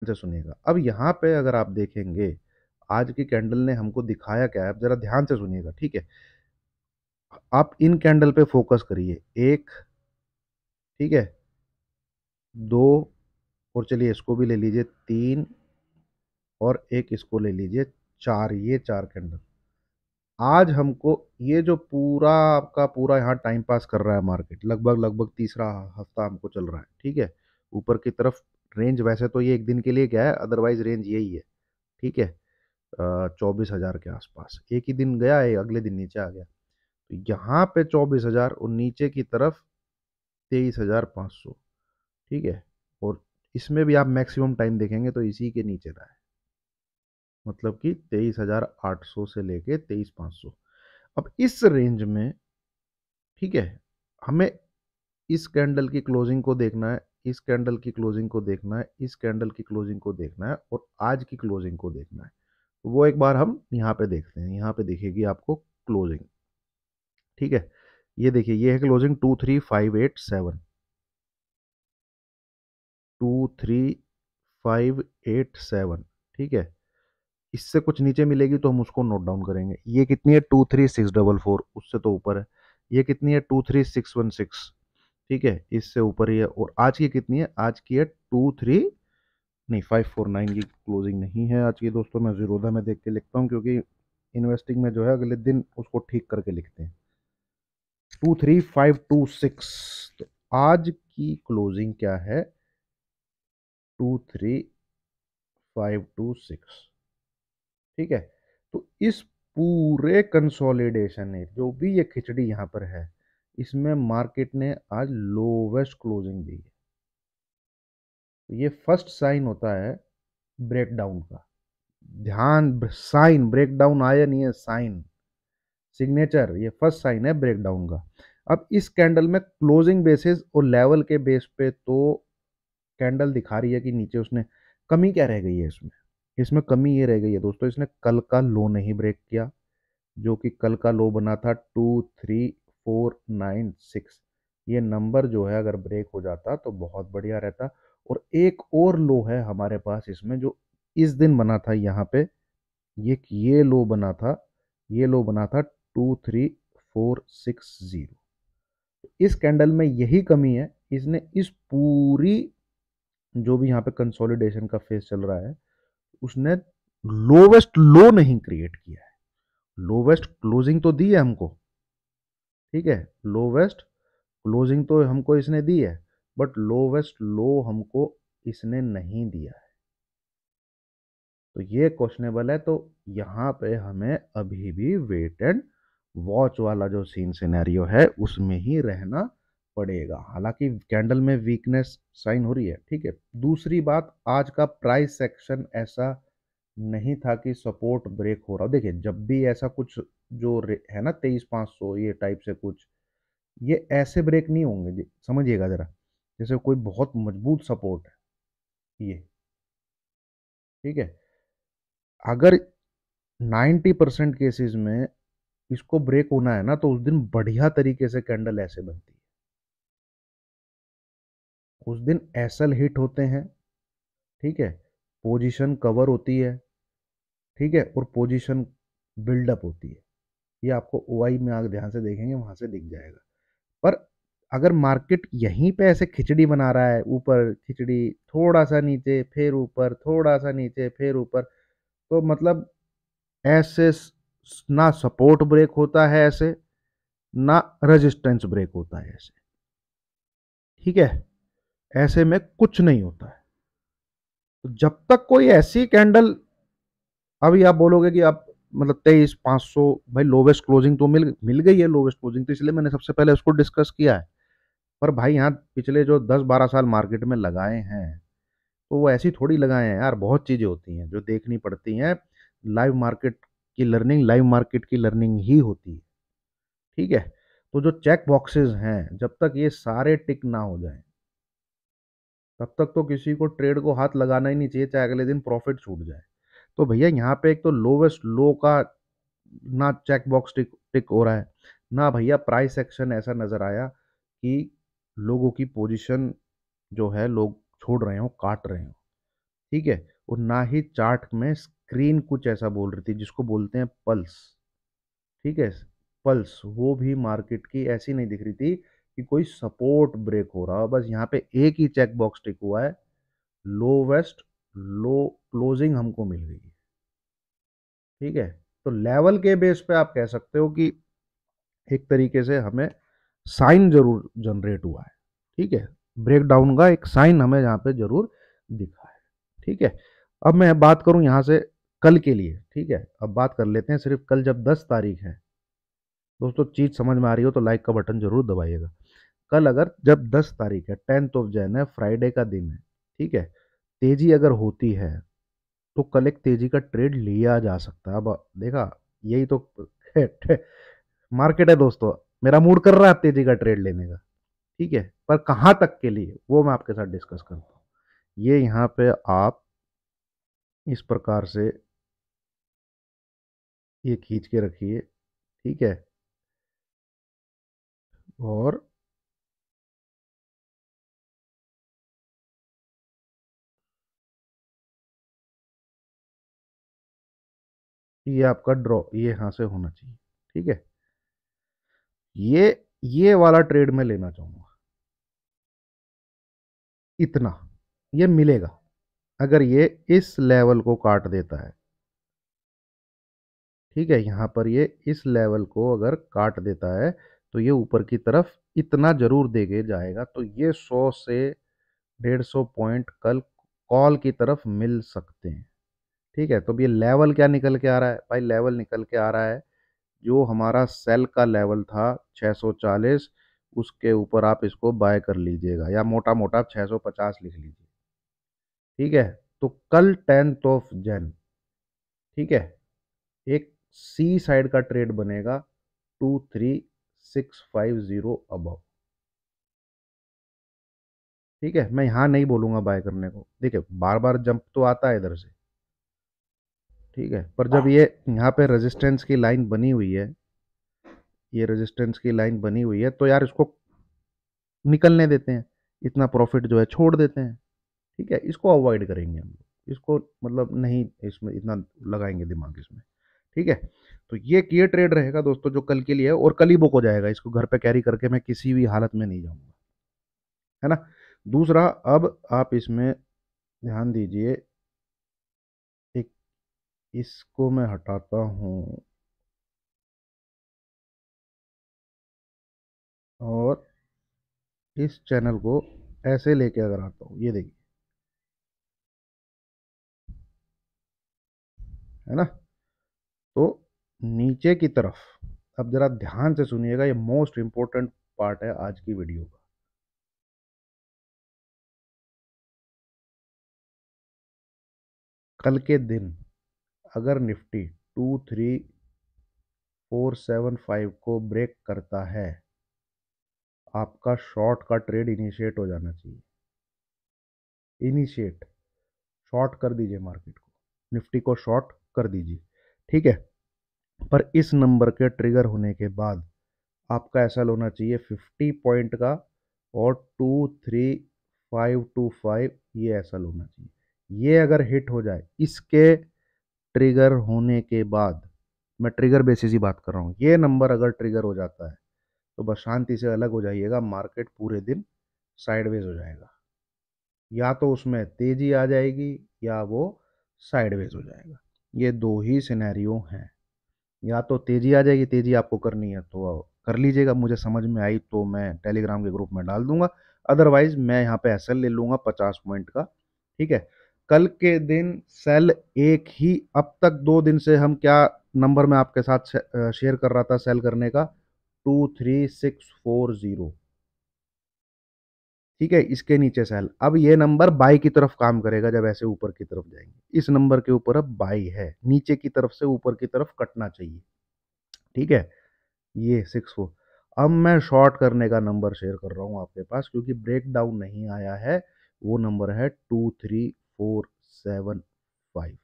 से सुनिएगा। अब यहाँ पे अगर आप देखेंगे आज की कैंडल ने हमको दिखाया क्या है, अब जरा ध्यान से सुनिएगा, ठीक है। आप इन कैंडल पे फोकस करिए, एक, ठीक है, दो, और चलिए इसको भी ले लीजिए, तीन, और एक इसको ले लीजिए, चार। ये चार कैंडल आज हमको, ये जो पूरा आपका पूरा यहाँ टाइम पास कर रहा है मार्केट, लगभग लगभग तीसरा हफ्ता हमको चल रहा है, ठीक है। ऊपर की तरफ रेंज, वैसे तो ये एक दिन के लिए क्या है, अदरवाइज रेंज यही है, ठीक है। 24,000 के आसपास एक ही दिन गया है, अगले दिन नीचे आ गया। तो यहाँ पे 24,000 और नीचे की तरफ 23,500, ठीक है। और इसमें भी आप मैक्सिमम टाइम देखेंगे तो इसी के नीचे रहा है, मतलब कि 23,800 से लेके 23,500। अब इस रेंज में, ठीक है, हमें इस कैंडल की क्लोजिंग को देखना है, इस कैंडल की क्लोजिंग को देखना है, इस कैंडल की क्लोजिंग को देखना है, और आज की क्लोजिंग को देखना है। तो वो एक बार हम यहाँ पे देखते हैं, यहाँ पे दिखेगी आपको क्लोजिंग, ठीक है। ये देखिए, ये है क्लोजिंग 23,587, 23,587, ठीक है। इससे कुछ नीचे मिलेगी तो हम उसको नोट डाउन करेंगे। ये कितनी है, 23,644, उससे तो ऊपर है। ये कितनी है, 23,616, ठीक है, इससे ऊपर ही है। और आज की कितनी है, आज की है 23, नहीं 549 की क्लोजिंग नहीं है आज की दोस्तों। मैं जीरोधा में देख के लिखता हूँ, क्योंकि इन्वेस्टिंग में जो है अगले दिन उसको ठीक करके लिखते हैं। 23,526, तो आज की क्लोजिंग क्या है, 23,526, ठीक है। तो इस पूरे कंसोलिडेशन ने, जो भी ये खिचड़ी यहाँ पर है, इसमें मार्केट ने आज लोवेस्ट क्लोजिंग दी है। तो ये फर्स्ट साइन होता है ब्रेकडाउन का। ध्यान, साइन, ब्रेकडाउन आया नहीं है, साइन, सिग्नेचर, ये फर्स्ट साइन है ब्रेकडाउन का। अब इस कैंडल में क्लोजिंग बेसिस और लेवल के बेस पे तो कैंडल दिखा रही है कि नीचे उसने, कमी क्या रह गई है इसमें, इसमें कमी ये रह गई है दोस्तों, इसने कल का लो नहीं ब्रेक किया, जो कि कल का लो बना था 23,496। ये नंबर जो है अगर ब्रेक हो जाता तो बहुत बढ़िया रहता। और एक और लो है हमारे पास इसमें, जो इस दिन बना था यहाँ पे, ये लो बना था, ये लो बना था 23,460। इस कैंडल में यही कमी है, इसने इस पूरी, जो भी यहाँ पे कंसोलिडेशन का फेज चल रहा है, उसने लोवेस्ट लो नहीं क्रिएट किया है। लोवेस्ट क्लोजिंग तो दी है हमको, ठीक है, लोवेस्ट क्लोजिंग तो हमको इसने दी है, बट लोवेस्ट लो हमको इसने नहीं दिया है। तो ये क्वेश्चनेबल है। तो यहाँ पे हमें अभी भी वेट एंड वॉच वाला जो सीन सिनेरियो है उसमें ही रहना पड़ेगा। हालांकि कैंडल में वीकनेस साइन हो रही है, ठीक है। दूसरी बात, आज का प्राइस सेक्शन ऐसा नहीं था कि सपोर्ट ब्रेक हो रहा हो। देखिए, जब भी ऐसा कुछ जो है ना 23,500 ये टाइप से कुछ, ये ऐसे ब्रेक नहीं होंगे समझिएगा जरा, जैसे कोई बहुत मजबूत सपोर्ट है ये, ठीक है। अगर 90% केसेस में इसको ब्रेक होना है ना, तो उस दिन बढ़िया तरीके से कैंडल ऐसे बनती है, उस दिन एसएल हिट होते हैं, ठीक है, पोजीशन कवर होती है, ठीक है, और पोजीशन बिल्डअप होती है। ये आपको ओआई में आगे ध्यान से देखेंगे, वहां से दिख जाएगा। पर अगर मार्केट यहीं पे ऐसे खिचड़ी बना रहा है, ऊपर खिचड़ी, थोड़ा सा नीचे, फिर ऊपर, थोड़ा सा नीचे, फिर ऊपर, तो मतलब ऐसे ना सपोर्ट ब्रेक होता है ऐसे, ना रेजिस्टेंस ब्रेक होता है ऐसे, ठीक है। ऐसे में कुछ नहीं होता है। तो जब तक कोई ऐसी कैंडल, अभी आप बोलोगे कि आप मतलब 23,500, भाई लोवेस्ट क्लोजिंग तो मिल मिल गई है, लोवेस्ट क्लोजिंग, तो इसलिए मैंने सबसे पहले उसको डिस्कस किया है। पर भाई यहाँ पिछले जो 10-12 साल मार्केट में लगाए हैं, तो वो ऐसी थोड़ी लगाए हैं यार, बहुत चीज़ें होती हैं जो देखनी पड़ती हैं। लाइव मार्केट की लर्निंग, लाइव मार्केट की लर्निंग ही होती है, ठीक है। तो जो चेक बॉक्सेस हैं, जब तक ये सारे टिक ना हो जाएं, तब तक तो किसी को ट्रेड को हाथ लगाना ही नहीं चाहिए, चाहे अगले दिन प्रॉफिट छूट जाए। तो भैया यहाँ पे एक तो लोवेस्ट लो का ना चेक बॉक्स टिक टिक हो रहा है, ना भैया प्राइस एक्शन ऐसा नजर आया कि लोगों की पोजीशन जो है लोग छोड़ रहे हो, काट रहे हो। ठीक है, और ना ही चार्ट में स्क्रीन कुछ ऐसा बोल रही थी जिसको बोलते हैं पल्स। ठीक है, पल्स वो भी मार्केट की ऐसी नहीं दिख रही थी कि कोई सपोर्ट ब्रेक हो रहा हो। बस यहाँ पे एक ही चेक बॉक्स टिक हुआ है, लोवेस्ट लो क्लोजिंग हमको मिल गई है। ठीक है, तो लेवल के बेस पे आप कह सकते हो कि एक तरीके से हमें साइन जरूर जनरेट हुआ है। ठीक है, ब्रेकडाउन का एक साइन हमें यहाँ पे जरूर दिखा है। ठीक है, अब मैं बात करूं यहाँ से कल के लिए। ठीक है, अब बात कर लेते हैं सिर्फ कल, जब 10 तारीख है। दोस्तों चीज समझ में आ रही हो तो लाइक का बटन जरूर दबाइएगा। कल अगर जब 10 तारीख है, 10th of Jan है, फ्राइडे का दिन है। ठीक है, तेजी अगर होती है तो कल एक तेजी का ट्रेड लिया जा सकता है। अब देखा, यही तो मार्केट है दोस्तों, मेरा मूड कर रहा है तेजी का ट्रेड लेने का। ठीक है, पर कहां तक के लिए वो मैं आपके साथ डिस्कस करता हूँ। ये यहाँ पे आप इस प्रकार से ये खींच के रखिए। ठीक है, और ये आपका ड्रॉ ये यहां से होना चाहिए। ठीक है, ये ये वाला ट्रेड में लेना चाहूंगा, इतना ये मिलेगा अगर ये इस लेवल को काट देता है। ठीक है, यहां पर ये इस लेवल को अगर काट देता है तो ये ऊपर की तरफ इतना जरूर दे के जाएगा, तो ये 100 से 150 पॉइंट कल कॉल की तरफ मिल सकते हैं। ठीक है, तो अब ये लेवल क्या निकल के आ रहा है भाई? लेवल निकल के आ रहा है जो हमारा सेल का लेवल था 640, उसके ऊपर आप इसको बाय कर लीजिएगा, या मोटा मोटा आप 650 लिख लीजिए। ठीक है, तो कल 10th of Jan, ठीक है, एक सी साइड का ट्रेड बनेगा 23650 अबव। ठीक है, मैं यहां नहीं बोलूंगा बाय करने को, देखिए बार बार जंप तो आता है इधर से। ठीक है, पर जब ये यहाँ पे रेजिस्टेंस की लाइन बनी हुई है, ये रेजिस्टेंस की लाइन बनी हुई है, तो यार इसको निकलने देते हैं, इतना प्रॉफिट जो है छोड़ देते हैं। ठीक है, इसको अवॉइड करेंगे हम लोग, इसको मतलब नहीं इसमें इतना लगाएंगे दिमाग इसमें। ठीक है, तो ये ट्रेड रहेगा दोस्तों जो कल के लिए है, और कल ही बुक हो जाएगा, इसको घर पे कैरी करके मैं किसी भी हालत में नहीं जाऊंगा। है ना? दूसरा, अब आप इसमें ध्यान दीजिए, एक इसको मैं हटाता हूं और इस चैनल को ऐसे लेके अगर आता हूं, ये देखिए, है ना? तो नीचे की तरफ, अब जरा ध्यान से सुनिएगा, ये मोस्ट इंपॉर्टेंट पार्ट है आज की वीडियो का। कल के दिन अगर निफ्टी 23475 को ब्रेक करता है, आपका शॉर्ट का ट्रेड इनिशिएट हो जाना चाहिए। इनिशिएट, शॉर्ट कर दीजिए मार्केट को, निफ्टी को शॉर्ट कर दीजिए। ठीक है, पर इस नंबर के ट्रिगर होने के बाद आपका ऐसा होना चाहिए 50 पॉइंट का, और 23525 ये ऐसा होना चाहिए। ये अगर हिट हो जाए, इसके ट्रिगर होने के बाद, मैं ट्रिगर बेसिस ही बात कर रहा हूँ, ये नंबर अगर ट्रिगर हो जाता है तो बस शांति से अलग हो जाइएगा, मार्केट पूरे दिन साइडवेज हो जाएगा। या तो उसमें तेजी आ जाएगी या वो साइडवेज हो जाएगा। ये दो ही सिनेरियो हैं। या तो तेजी आ जाएगी, तेजी आपको करनी है तो कर लीजिएगा, मुझे समझ में आई तो मैं टेलीग्राम के ग्रुप में डाल दूंगा। अदरवाइज मैं यहाँ पे एसएल ले लूंगा 50 पॉइंट का। ठीक है, कल के दिन सेल एक ही, अब तक 2 दिन से हम क्या नंबर में आपके साथ शेयर कर रहा था सेल करने का, 23640। ठीक है, इसके नीचे सेल, अब ये नंबर बाई की तरफ काम करेगा जब ऐसे ऊपर की तरफ जाएंगे, इस नंबर के ऊपर अब बाई है, नीचे की तरफ से ऊपर की तरफ कटना चाहिए। ठीक है, ये 64। अब मैं शॉर्ट करने का नंबर शेयर कर रहा हूँ आपके पास, क्योंकि ब्रेक डाउन नहीं आया है। वो नंबर है 23475।